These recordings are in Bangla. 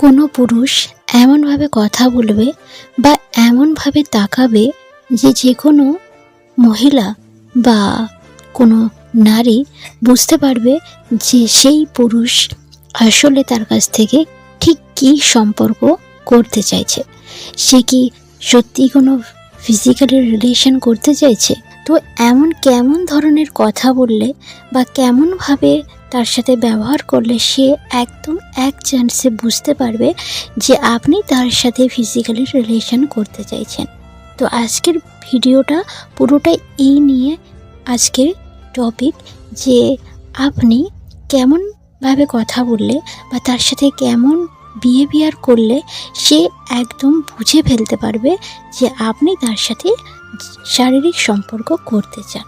কোনো পুরুষ এমনভাবে কথা বলবে বা এমনভাবে তাকাবে যে কোনো মহিলা বা কোনো নারী বুঝতে পারবে যে সেই পুরুষ আসলে তার কাছ থেকে ঠিক কী সম্পর্ক করতে চাইছে। সে কি সত্যি কোনো ফিজিক্যালি রিলেশন করতে চাইছে? তো কেমন ধরনের কথা বললে বা কেমনভাবে তার সাথে ব্যবহার করলে সে একদম এক চান্সে বুঝতে পারবে যে আপনি তার সাথে ফিজিক্যালি রিলেশন করতে চাইছেন। তো আজকের ভিডিওটা পুরোটাই এই নিয়ে আজকের টপিক, যে আপনি কেমনভাবে কথা বললে বা তার সাথে কেমন বিহেভিয়ার করলে সে একদম বুঝে ফেলতে পারবে যে আপনি তার সাথে শারীরিক সম্পর্ক করতে চান।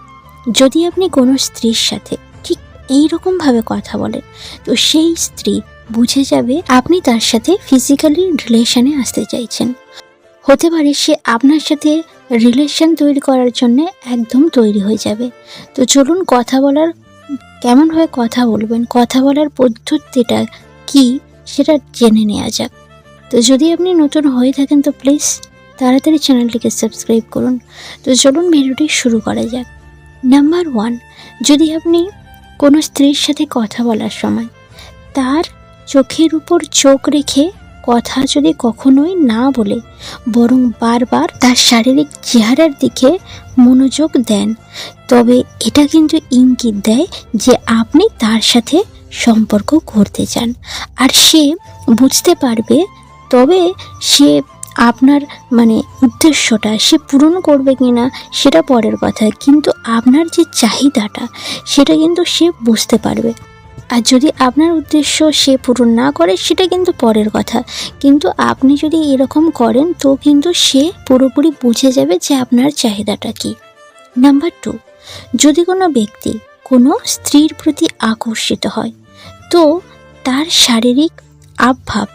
যদি আপনি কোনো স্ত্রীর সাথে ঠিক এইরকমভাবে কথা বলেন, তো সেই স্ত্রী বুঝে যাবে আপনি তার সাথে ফিজিক্যালি রিলেশনে আসতে চাইছেন। হতে পারে সে আপনার সাথে রিলেশন তৈরি করার জন্য একদম তৈরি হয়ে যাবে। তো চলুন কেমনভাবে কথা বলবেন, কথা বলার পদ্ধতিটা কি সেটা জেনে নেওয়া যাক। তো যদি আপনি নতুন হয়ে থাকেন তো প্লিজ তাড়াতাড়ি চ্যানেলটিকে সাবস্ক্রাইব করুন। তো চলুন ভিডিওটি শুরু করা যাক। নাম্বার 1, যদি আপনি কোনো স্ত্রীর সাথে কথা বলার সময় তার চোখের উপর চোখ রেখে কথা যদি কখনোই না বলে, বরং বারবার তার শারীরিক চেহারার দিকে মনোযোগ দেন, তবে এটা কিন্তু ইঙ্গিত দেয় যে আপনি তার সাথে সম্পর্ক করতে চান। আর সে বুঝতে পারবে, তবে সে আপনার উদ্দেশ্যটা সে পূরণ করবে কিনা সেটা পরের কথা, কিন্তু আপনার যে চাহিদাটা সেটা কিন্তু সে বুঝতে পারবে। আর যদি আপনার উদ্দেশ্য সে পূরণ না করে সেটা কিন্তু পরের কথা, কিন্তু আপনি যদি এরকম করেন তো কিন্তু সে পুরোপুরি বুঝে যাবে যে আপনার চাহিদাটা কী। নাম্বার 2, যদি কোনো ব্যক্তি কোনো স্ত্রীর প্রতি আকর্ষিত হয়, তো তার শারীরিক আবভাব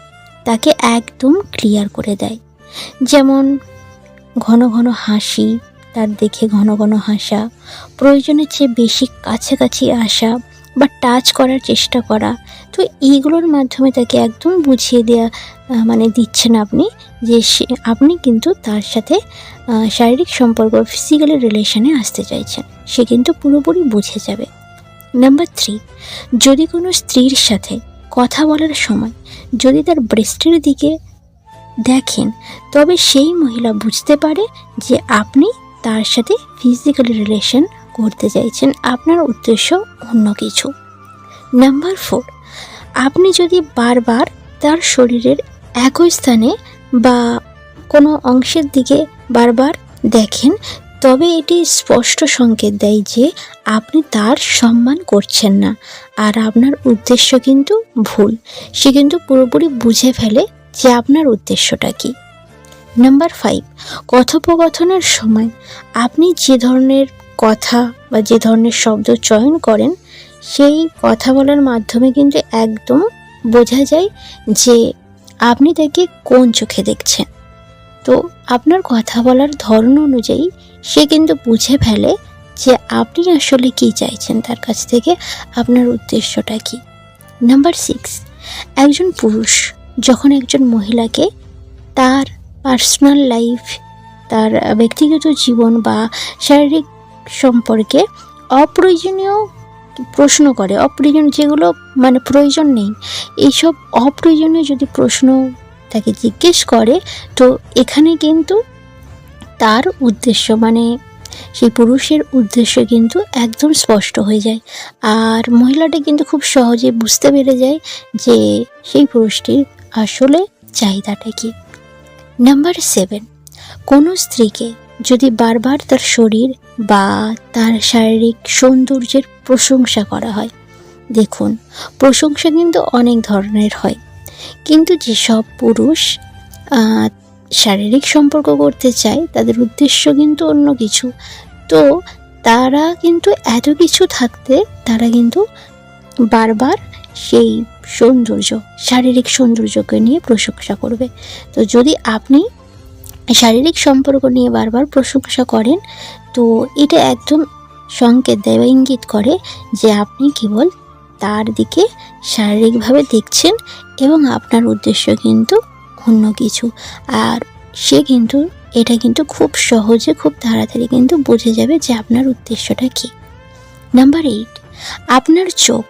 তাকে একদম ক্লিয়ার করে দেয়। যেমন ঘন ঘন হাসি, তার দেখে ঘন ঘন হাসা, প্রয়োজনের চেয়ে বেশি কাছাকাছি আসা বা টাচ করার চেষ্টা করা। তো এইগুলোর মাধ্যমে তাকে একদম বুঝিয়ে দিচ্ছেন আপনি যে আপনি কিন্তু তার সাথে শারীরিক সম্পর্ক ফিজিক্যালি রিলেশনে আসতে চাইছেন। সে কিন্তু পুরোপুরি বুঝে যাবে। নাম্বার 3, যদি কোনো স্ত্রীর সাথে কথা বলার সময় যদি তার ব্রেস্টের দিকে দেখেন, তবে সেই মহিলা বুঝতে পারে যে আপনি তার সাথে ফিজিক্যালি রিলেশন করতে চাইছেন, আপনার উদ্দেশ্য অন্য কিছু। নাম্বার 4, আপনি যদি বারবার তার শরীরের একই স্থানে বা কোনো অংশের দিকে বারবার দেখেন, তবে এটি স্পষ্ট সংকেত দেয় যে আপনি তার সম্মান করছেন না, আর আপনার উদ্দেশ্য কিন্তু ভুল। সে কিন্তু পুরোপুরি বুঝে ফেলে যে আপনার উদ্দেশ্যটা কী। নাম্বার 5, কথোপকথনের সময় আপনি যে ধরনের কথা বা যে ধরনের শব্দ চয়ন করেন, সেই কথা বলার মাধ্যমে কিন্তু একদম বোঝা যায় যে আপনি তাকে কোন চোখে দেখছেন। তো আপনার কথা বলার ধরন অনুযায়ী সে কিন্তু বুঝে ফেলে যে আপনি আসলে কী চাইছেন তার কাছ থেকে, আপনার উদ্দেশ্যটা কী। নাম্বার 6, একজন পুরুষ যখন একজন মহিলাকে তার পার্সোনাল লাইফ, তার ব্যক্তিগত জীবন বা শারীরিক সম্পর্কে অপ্রয়োজনীয় প্রশ্ন করে, যেগুলো প্রয়োজন নেই, এইসব অপ্রয়োজনীয় যদি প্রশ্ন তাকে জিজ্ঞেস করে, তো এখানে কিন্তু তার উদ্দেশ্য সেই পুরুষের উদ্দেশ্য কিন্তু একদম স্পষ্ট হয়ে যায়, আর মহিলাটা কিন্তু খুব সহজে বুঝতে পেরে যায় যে সেই পুরুষটির আসলে চাহিদাটা কী। নাম্বার 7, কোনো স্ত্রীকে যদি বারবার তার শরীর বা তার শারীরিক সৌন্দর্যের প্রশংসা করা হয়, দেখুন প্রশংসা কিন্তু অনেক ধরনের হয়, কিন্তু যেসব পুরুষ শারীরিক সম্পর্ক করতে চায় তাদের উদ্দেশ্য কিন্তু অন্য কিছু। তো তারা কিন্তু এত কিছু থাকতে তারা কিন্তু বারবার সেই শারীরিক সৌন্দর্যকে নিয়ে প্রশংসা করবে। তো যদি আপনি শারীরিক সম্পর্ক নিয়ে বারবার প্রশংসা করেন, তো এটা একদম সংকেত দেয় বা ইঙ্গিত করে যে আপনি কেবল তার দিকে শারীরিকভাবে দেখছেন এবং আপনার উদ্দেশ্য কিন্তু অন্য কিছু। আর সে কিন্তু এটা কিন্তু খুব সহজে, খুব তাড়াতাড়ি কিন্তু বুঝে যাবে যে আপনার উদ্দেশ্যটা কী। নাম্বার 8, আপনার চোখ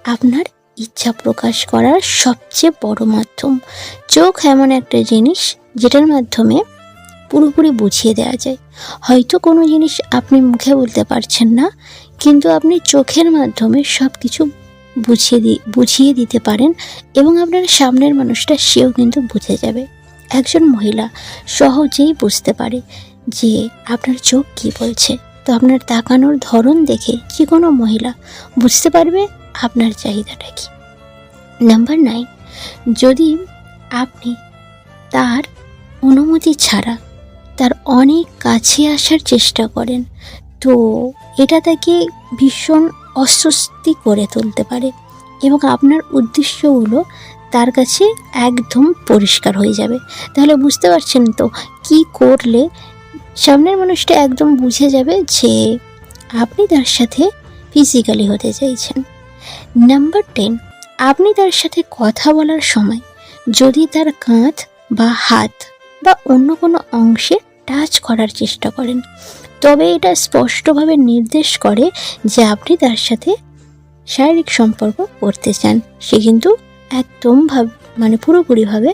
আপনার ইচ্ছা প্রকাশ করার সবচেয়ে বড় মাধ্যম। চোখ এমন একটা জিনিস যেটার মাধ্যমে পুরোপুরি বুঝিয়ে দেওয়া যায়। হয়তো কোনো জিনিস আপনি মুখে বলতে পারছেন না, কিন্তু আপনি চোখের মাধ্যমে সব কিছু বুঝিয়ে দিতে পারেন এবং আপনার সামনের মানুষটা সেও কিন্তু বুঝে যাবে। একজন মহিলা সহজেই বুঝতে পারে যে আপনার চোখ কী বলছে। তো আপনার তাকানোর ধরন দেখে যে কোনো মহিলা বুঝতে পারবে আপনার চাহিদাটা কী। নাম্বার 9, যদি আপনি তার অনুমতি ছাড়া তার অনেক কাছে আসার চেষ্টা করেন, তো এটা তাকে ভীষণ অস্বস্তি করে তুলতে পারে এবং আপনার উদ্দেশ্যগুলো তার কাছে একদম পরিষ্কার হয়ে যাবে। তাহলে বুঝতে পারছেন তো কি করলে সামনের মানুষটা একদম বুঝে যাবে যে আপনি তার সাথে ফিজিক্যালি হতে চাইছেন। নাম্বার 10, আপনি তার সাথে কথা বলার সময় যদি তার কাঁধ বা হাত বা অন্য কোনো অংশে টাচ করার চেষ্টা করেন, তবে এটা স্পষ্টভাবে নির্দেশ করে যে আপনি তার সাথে শারীরিক সম্পর্ক করতে চান। সে কিন্তু একদম পুরোপুরিভাবে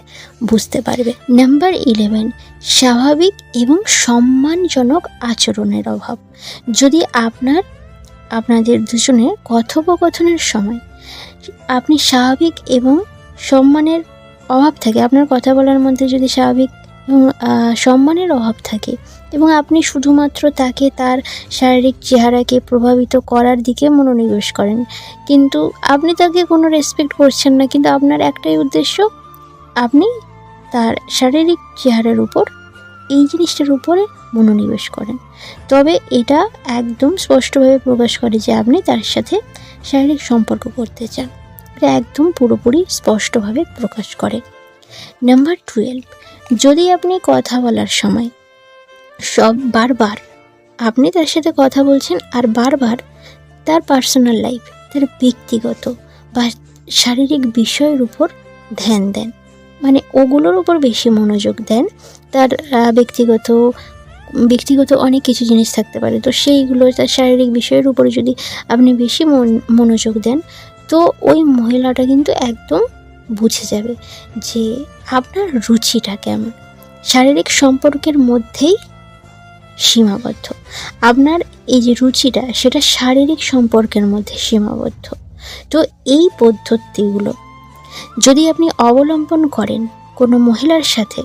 বুঝতে পারবে। নাম্বার 11, স্বাভাবিক এবং সম্মানজনক আচরণের অভাব। যদি আপনাদের দুজনের কথোপকথনের সময় আপনি স্বাভাবিক এবং সম্মানের অভাব থাকে, আপনার কথা বলার মধ্যে যদি স্বাভাবিক এবং সম্মানের অভাব থাকে এবং আপনি শুধুমাত্র তাকে তার শারীরিক চেহারাকে প্রভাবিত করার দিকে মনোনিবেশ করেন, কিন্তু আপনি তাকে কোনো রেসপেক্ট করছেন না, কিন্তু আপনার একটাই উদ্দেশ্য আপনি তার শারীরিক চেহারার উপর, এই জিনিসটার উপরে মনোনিবেশ করেন, তবে এটা একদম স্পষ্টভাবে প্রকাশ করে যে আপনি তার সাথে শারীরিক সম্পর্ক করতে চান। এটা একদম পুরোপুরি স্পষ্টভাবে প্রকাশ করে। নাম্বার 12, যদি আপনি কথা বলার সময় বারবার আপনি তার সাথে কথা বলছেন আর বারবার তার পার্সোনাল লাইফ, তার ব্যক্তিগত বা শারীরিক বিষয়ের উপর ধ্যান দেন, ওগুলোর উপর বেশি মনোযোগ দেন, তার ব্যক্তিগত অনেক কিছু জিনিস থাকতে পারে, তো সেইগুলো তার শারীরিক বিষয়ের উপরে যদি আপনি বেশি মনোযোগ দেন, তো ওই মহিলাটা কিন্তু একদম বুঝে যাবে যে আপনার রুচিটা কেমন। শারীরিক সম্পর্কের মধ্যেই সীমাবদ্ধ, আপনার এই যে রুচিটা সেটা শারীরিক সম্পর্কের মধ্যে সীমাবদ্ধ। তো এই পদ্ধতিগুলো যদি আপনি অবলম্বন করেন, কোনো মহিলার সাথে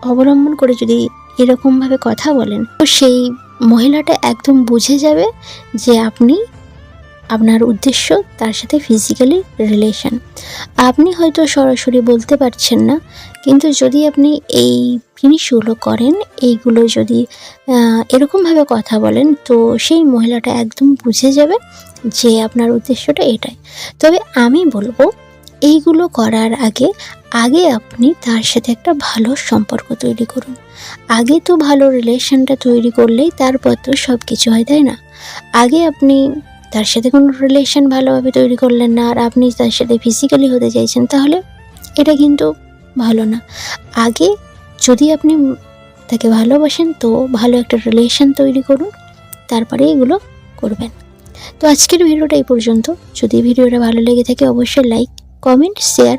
অবলম্বন করে যদি এরকমভাবে কথা বলেন, তো সেই মহিলাটা একদম বুঝে যাবে যে আপনার উদ্দেশ্য তার সাথে ফিজিক্যালি রিলেশন। আপনি হয়তো সরাসরি বলতে পারছেন না, কিন্তু যদি আপনি এই জিনিসগুলো করেন, এইগুলো যদি এরকমভাবে কথা বলেন, তো সেই মহিলাটা একদম বুঝে যাবে যে আপনার উদ্দেশ্যটা এটাই। তবে আমি বলবো এইগুলো করার আগে আপনি তার সাথে একটা ভালো সম্পর্ক তৈরি করুন। আগে তো ভালো রিলেশনটা তৈরি করলেই তারপর তো সব কিছু হয়, তাই না? আগে আপনি তার সাথে কোনো রিলেশন ভালোভাবে তৈরি করলেন না আর আপনি তার সাথে ফিজিক্যালি হতে চাইছেন, তাহলে এটা কিন্তু ভালো না। আগে যদি আপনি তাকে ভালোবাসেন, তো ভালো একটা রিলেশন তৈরি করুন, তারপরে এগুলো করবেন। তো আজকের ভিডিওটা এই পর্যন্ত। যদি ভিডিওটা ভালো লেগে থাকে অবশ্যই লাইক, কমেন্ট, শেয়ার